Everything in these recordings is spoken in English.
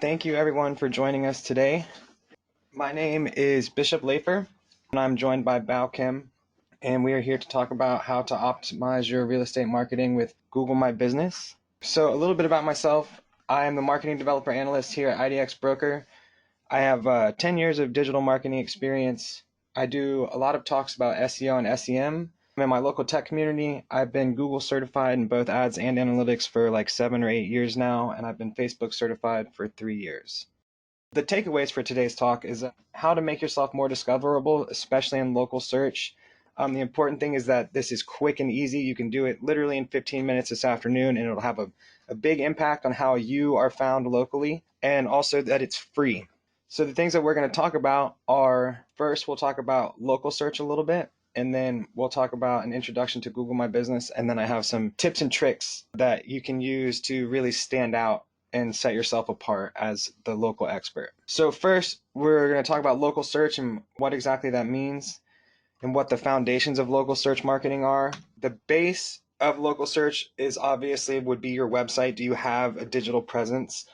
Thank you everyone for joining us today. My name is Bishop Lafer, and I'm joined by Bao Kim, and we are here to talk about how to optimize your real estate marketing with Google My Business. So a little bit about myself. I am the marketing developer analyst here at IDX Broker. I have 10 years of digital marketing experience. I do a lot of talks about SEO and SEM. In my local tech community, I've been Google certified in both ads and analytics for like 7 or 8 years now, and I've been Facebook certified for 3 years. The takeaways for today's talk is how to make yourself more discoverable, especially in local search. The important thing is that this is quick and easy. You can do it literally in 15 minutes this afternoon, and it'll have a big impact on how you are found locally, and also that it's free. So the things that we're going to talk about are, first, we'll talk about local search a little bit, and then we'll talk about an introduction to Google My Business, and then I have some tips and tricks that you can use to really stand out and set yourself apart as the local expert. So first, we're going to talk about local search and what exactly that means and what the foundations of local search marketing are. The base of local search is obviously would be your website. Do you have a digital presence?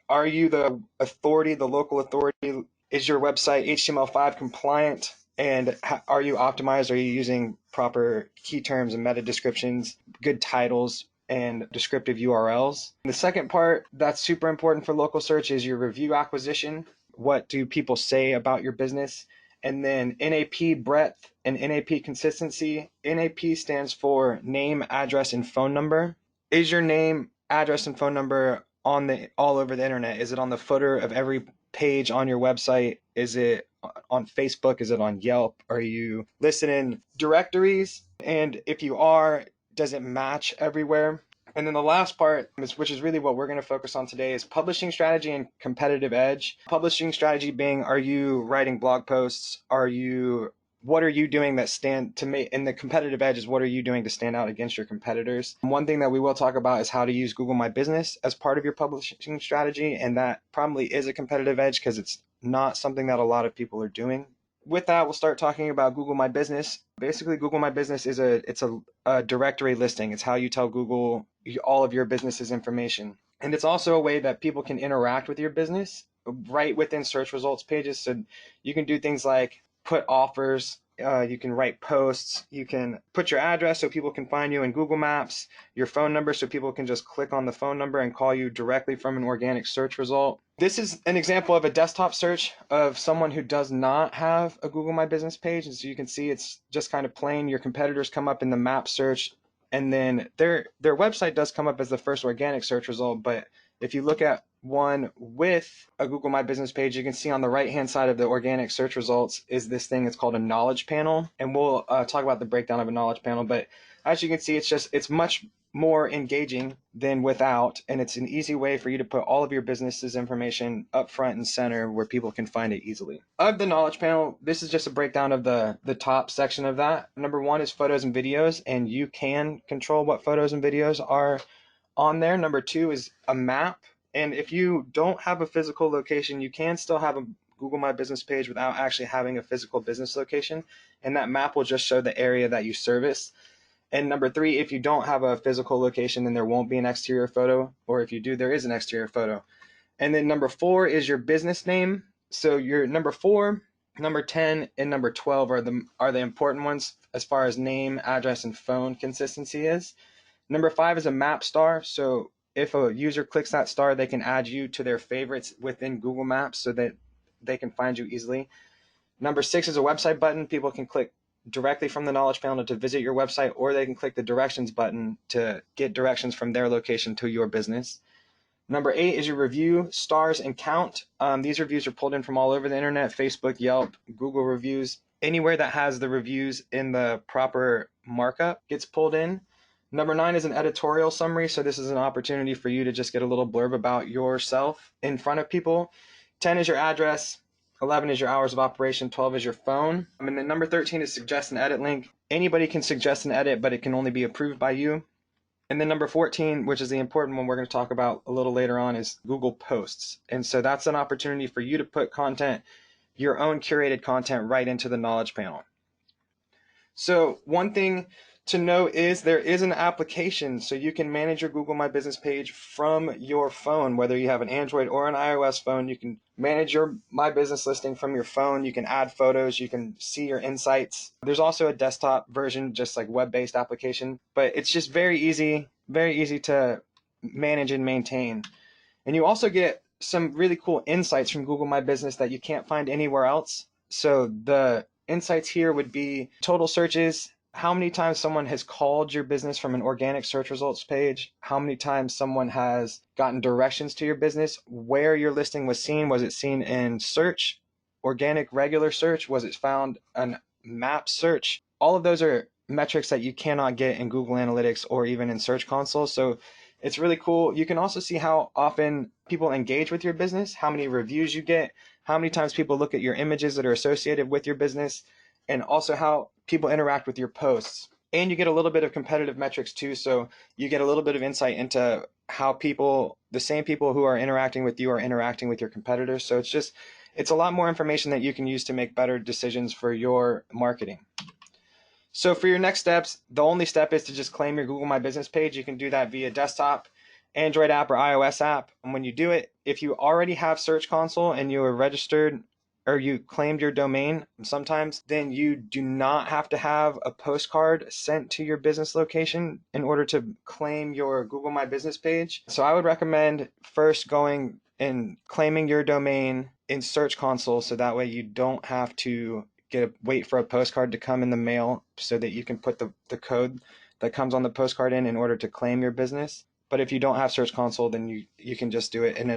Are you the authority, the local authority? Is your website HTML5 compliant? And are you optimized? Are you using proper key terms and meta descriptions, good titles, and descriptive URLs? The second part that's super important for local search is your review acquisition. What do people say about your business? And then NAP breadth and NAP consistency. NAP stands for name, address, and phone number. Is your name, address, and phone number all over the internet? Is it on the footer of every page on your website? Is it on Facebook? Is it on Yelp? Are you listed in directories? And if you are, does it match everywhere? And then the last part, which is really what we're going to focus on today, is publishing strategy and competitive edge. Publishing strategy being, are you writing blog posts? What are you doing that stand to make, and the competitive edge is what are you doing to stand out against your competitors? One thing that we will talk about is how to use Google My Business as part of your publishing strategy, and that probably is a competitive edge because it's not something that a lot of people are doing. With that, we'll start talking about Google My Business. Basically, Google My Business is a directory listing. It's how you tell Google all of your business's information. And it's also a way that people can interact with your business right within search results pages. So you can do things like put offers, you can write posts, you can put your address so people can find you in Google Maps, your phone number so people can just click on the phone number and call you directly from an organic search result. This is an example of a desktop search of someone who does not have a Google My Business page. And so you can see it's just kind of plain. Your competitors come up in the map search, and then their website does come up as the first organic search result. But if you look at one with a Google My Business page, you can see on the right-hand side of the organic search results is this thing. It's called a knowledge panel, and we'll talk about the breakdown of a knowledge panel. But as you can see, it's much more engaging than without, and it's an easy way for you to put all of your business's information up front and center where people can find it easily. Of the knowledge panel, this is just a breakdown of the top section of that. Number one is photos and videos, and you can control what photos and videos are on there. Number two is a map. And if you don't have a physical location, you can still have a Google My Business page without actually having a physical business location. And that map will just show the area that you service. And number three, if you don't have a physical location, then there won't be an exterior photo. Or if you do, there is an exterior photo. And then number four is your business name. So your number 4, number 10, and number 12 are the important ones as far as name, address, and phone consistency is. Number 5 is a map star. So if a user clicks that star, they can add you to their favorites within Google Maps so that they can find you easily. Number 6 is a website button. People can click directly from the knowledge panel to visit your website, or they can click the directions button to get directions from their location to your business. Number 8 is your review, stars, and count. These reviews are pulled in from all over the internet: Facebook, Yelp, Google reviews. Anywhere that has the reviews in the proper markup gets pulled in. Number 9 is an editorial summary. So this is an opportunity for you to just get a little blurb about yourself in front of people. 10 is your address. 11 is your hours of operation. 12 is your phone. And then number 13 is suggest and edit link. Anybody can suggest and edit, but it can only be approved by you. And then number 14, which is the important one we're going to talk about a little later on, is Google Posts. And so that's an opportunity for you to put content, your own curated content, right into the knowledge panel. So one thing to know is there is an application, so you can manage your Google My Business page from your phone. Whether you have an Android or an iOS phone, you can manage your My Business listing from your phone. You can add photos, you can see your insights. There's also a desktop version, just like web-based application, but it's just very easy to manage and maintain. And you also get some really cool insights from Google My Business that you can't find anywhere else. So the insights here would be total searches, how many times someone has called your business from an organic search results page, how many times someone has gotten directions to your business, where your listing was seen. Was it seen in search, organic regular search? Was it found on map search? All of those are metrics that you cannot get in Google Analytics or even in Search Console. So it's really cool. You can also see how often people engage with your business, how many reviews you get, how many times people look at your images that are associated with your business, and also how people interact with your posts. And you get a little bit of competitive metrics too. So you get a little bit of insight into how the same people who are interacting with you are interacting with your competitors. So it's a lot more information that you can use to make better decisions for your marketing. So for your next steps, the only step is to just claim your Google My Business page. You can do that via desktop, Android app, or iOS app. And when you do it, if you already have Search Console and you are registered or you claimed your domain sometimes, then you do not have to have a postcard sent to your business location in order to claim your Google My Business page. So I would recommend first going and claiming your domain in Search Console, so that way you don't have to wait for a postcard to come in the mail, so that you can put the code that comes on the postcard in order to claim your business. But if you don't have Search Console, then you can just do it, and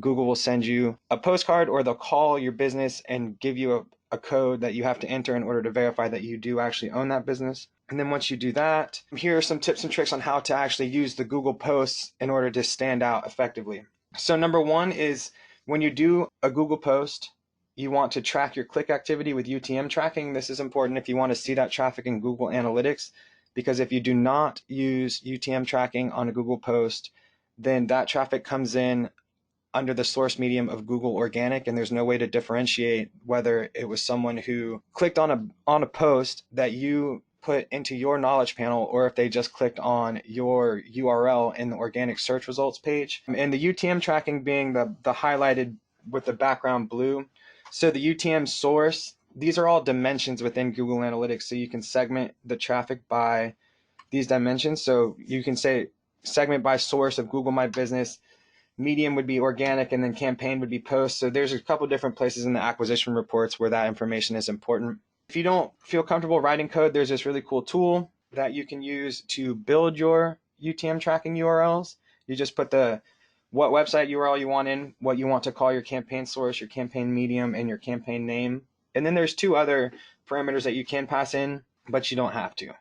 Google will send you a postcard, or they'll call your business and give you a code that you have to enter in order to verify that you do actually own that business. And then once you do that, here are some tips and tricks on how to actually use the Google posts in order to stand out effectively. So number one is, when you do a Google post, you want to track your click activity with UTM tracking. This is important if you want to see that traffic in Google Analytics, because if you do not use UTM tracking on a Google post, then that traffic comes in under the source medium of Google Organic, and there's no way to differentiate whether it was someone who clicked on a post that you put into your knowledge panel, or if they just clicked on your URL in the organic search results page. And the UTM tracking being the highlighted with the background blue. So the UTM source, these are all dimensions within Google Analytics, so you can segment the traffic by these dimensions. So you can say segment by source of Google My Business, medium would be organic, and then campaign would be post. So there's a couple different places in the acquisition reports where that information is important. If you don't feel comfortable writing code, there's this really cool tool that you can use to build your UTM tracking URLs. You just put what website URL you want in, what you want to call your campaign source, your campaign medium, and your campaign name. And then there's two other parameters that you can pass in, but you don't have to.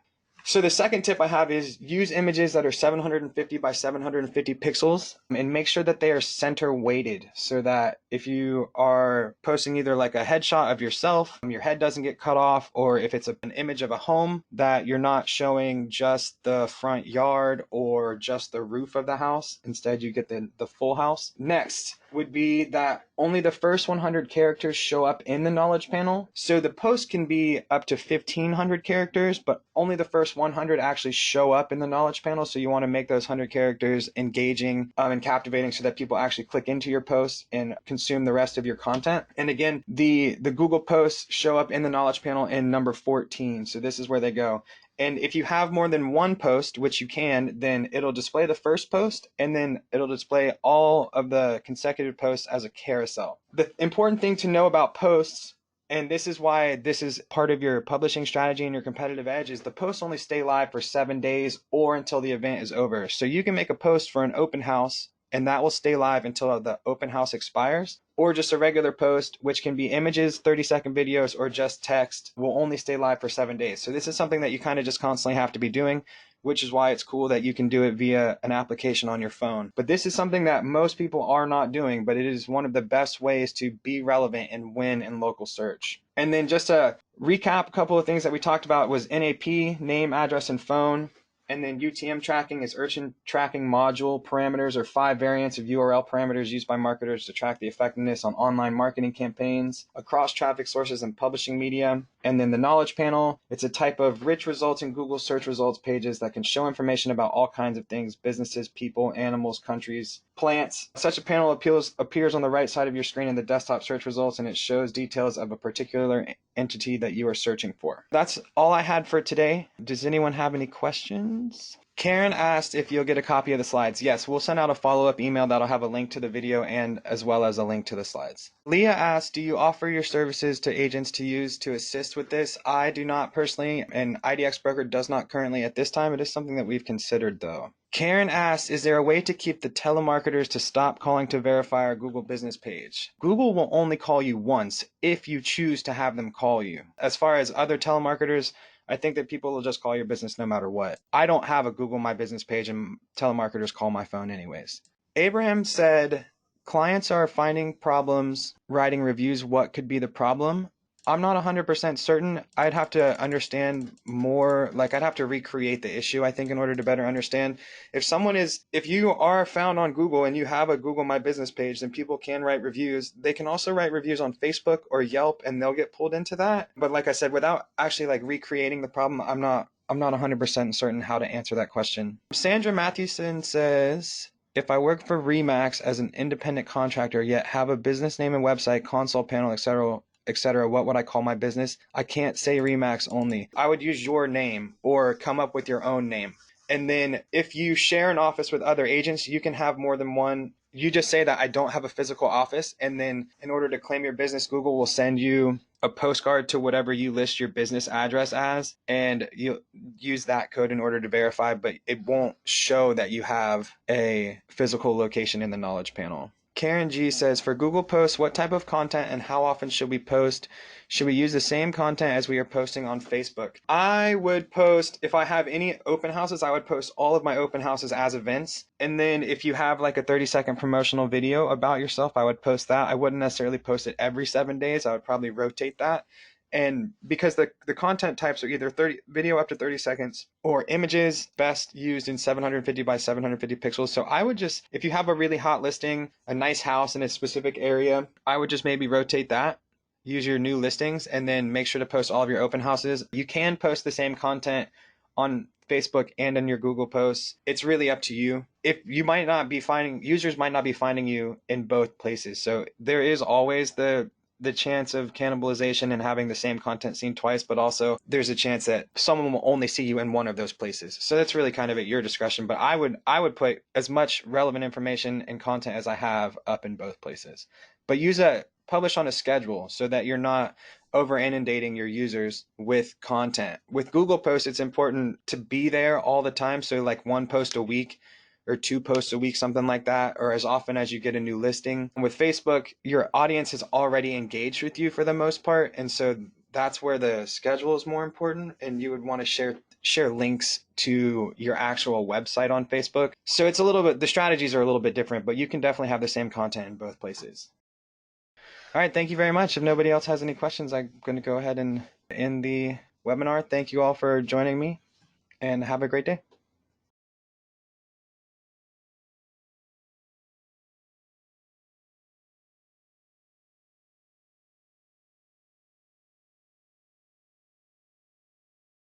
So the second tip I have is use images that are 750 by 750 pixels, and make sure that they are center weighted, so that if you are posting either like a headshot of yourself, your head doesn't get cut off, or if it's an image of a home, that you're not showing just the front yard or just the roof of the house. Instead, you get the full house. Next would be that only the first 100 characters show up in the knowledge panel. So the post can be up to 1,500 characters, but only the first 100 actually show up in the knowledge panel. So you want to make those 100 characters engaging and captivating, so that people actually click into your post and consume the rest of your content. And again, the Google posts show up in the knowledge panel in number 14. So this is where they go. And if you have more than one post, which you can, then it'll display the first post, and then it'll display all of the consecutive posts as a carousel. The important thing to know about posts, and this is why this is part of your publishing strategy and your competitive edge, is the posts only stay live for 7 days or until the event is over. So you can make a post for an open house, and that will stay live until the open house expires, or just a regular post, which can be images, 30-second videos, or just text, will only stay live for 7 days. So this is something that you kind of just constantly have to be doing, which is why it's cool that you can do it via an application on your phone. But this is something that most people are not doing, but it is one of the best ways to be relevant and win in local search. And then just to recap, a couple of things that we talked about was NAP, name, address, and phone. And then UTM tracking is urchin tracking module parameters, or 5 variants of URL parameters used by marketers to track the effectiveness on online marketing campaigns across traffic sources and publishing media. And then the knowledge panel, it's a type of rich results in Google search results pages that can show information about all kinds of things: businesses, people, animals, countries, plants. Such a panel appears on the right side of your screen in the desktop search results, and it shows details of a particular entity that you are searching for. That's all I had for today. Does anyone have any questions? Karen asked if you'll get a copy of the slides. Yes, we'll send out a follow-up email that'll have a link to the video and as well as a link to the slides. Leah asked, do you offer your services to agents to use to assist with this? I do not personally, and IDX Broker does not currently at this time. It is something that we've considered though. Karen asked, is there a way to keep the telemarketers to stop calling to verify our Google business page? Google will only call you once if you choose to have them call you. As far as other telemarketers, I think that people will just call your business no matter what. I don't have a Google My Business page, and telemarketers call my phone anyways. Abraham said, clients are finding problems writing reviews. What could be the problem? I'm not 100% certain. I'd have to understand more, like I'd have to recreate the issue, I think, in order to better understand. If you are found on Google and you have a Google My Business page, then people can write reviews. They can also write reviews on Facebook or Yelp, and they'll get pulled into that. But like I said, without actually like recreating the problem, I'm not 100% certain how to answer that question. Sandra Mathewson says, if I work for Remax as an independent contractor, yet have a business name and website, console panel, etc., what would I call my business? I can't say Remax only. I would use your name or come up with your own name. And then if you share an office with other agents, you can have more than one. You just say that I don't have a physical office, and then in order to claim your business, Google will send you a postcard to whatever you list your business address as, and you use that code in order to verify, but it won't show that you have a physical location in the knowledge panel. Karen G says, for Google posts, what type of content and how often should we post? Should we use the same content as we are posting on Facebook? I would post, if I have any open houses, I would post all of my open houses as events. And then if you have like a 30-second promotional video about yourself, I would post that. I wouldn't necessarily post it every 7 days. I would probably rotate that. And because the content types are either video up to 30 seconds or images best used in 750 by 750 pixels. So I would just, if you have a really hot listing, a nice house in a specific area, I would just maybe rotate that, use your new listings, and then make sure to post all of your open houses. You can post the same content on Facebook and in your Google posts. It's really up to you. If you might not be finding, users might not be finding you in both places. So there is always the chance of cannibalization and having the same content seen twice, but also there's a chance that someone will only see you in one of those places. So that's really kind of at your discretion, but I would put as much relevant information and content as I have up in both places. But publish on a schedule so that you're not over inundating your users with content. With Google posts, it's important to be there all the time. So like 1 post a week or 2 posts a week, something like that, or as often as you get a new listing. And with Facebook, your audience is already engaged with you for the most part, and so that's where the schedule is more important, and you would want to share links to your actual website on Facebook. So it's the strategies are a little bit different, but you can definitely have the same content in both places. All right, thank you very much. If nobody else has any questions, I'm going to go ahead and end the webinar. Thank you all for joining me, and have a great day.